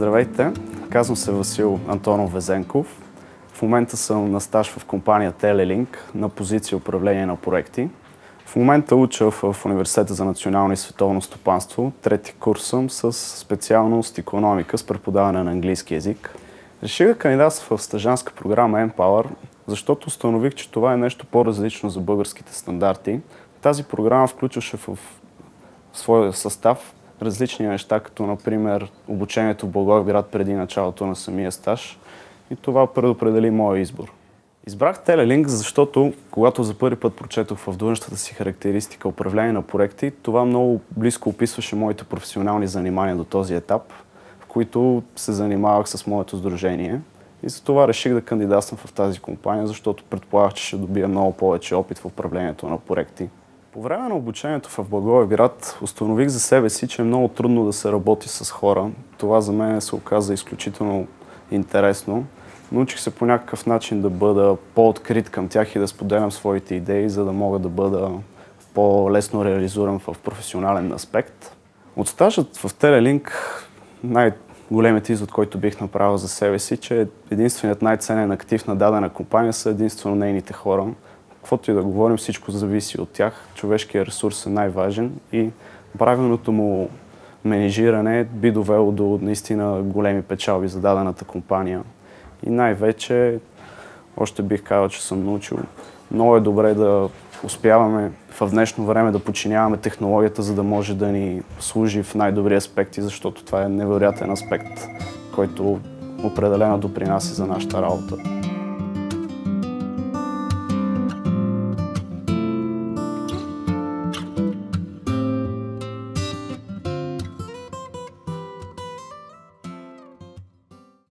Здравейте, казвам се Васил Антонов Везенков. В момента съм на стаж в компания Telelink на позиция управление на проекти. В момента уча в Университета за национално и световно стопанство. Трети курс съм с специалност икономика с преподаване на английски език. Реших да кандидатствам в стажанска програма Empower, защото установих, че това е нещо по-различно за българските стандарти. Тази програма включваше в своя състав различни неща, като например обучението в Благоевград преди началото на самия стаж, и това предопредели моя избор. Избрах Telelink, защото когато за първи път прочетох в длъжностната си характеристика управление на проекти, това много близко описваше моите професионални занимания до този етап, в които се занимавах с моето сдружение. И за това реших да кандидатствам в тази компания, защото предполагах, че ще добия много повече опит в управлението на проекти. По време на обучението в Благоевград установих за себе си, че е много трудно да се работи с хора. Това за мен се оказа изключително интересно. Научих се по някакъв начин да бъда по-открит към тях и да споделям своите идеи, за да мога да бъда по-лесно реализиран в професионален аспект. От стажът в Telelink най-големият извод, който бих направил за себе си, че единственият най-ценен актив на дадена компания са единствено нейните хора. Каквото и да говорим, всичко зависи от тях. Човешкият ресурс е най-важен и правилното му менежиране би довело до наистина големи печалби за дадената компания. И най-вече, още бих казал, че съм научил, много е добре да успяваме в днешно време да подчиняваме технологията, за да може да ни служи в най-добри аспекти, защото това е невероятен аспект, който определено допринася за нашата работа.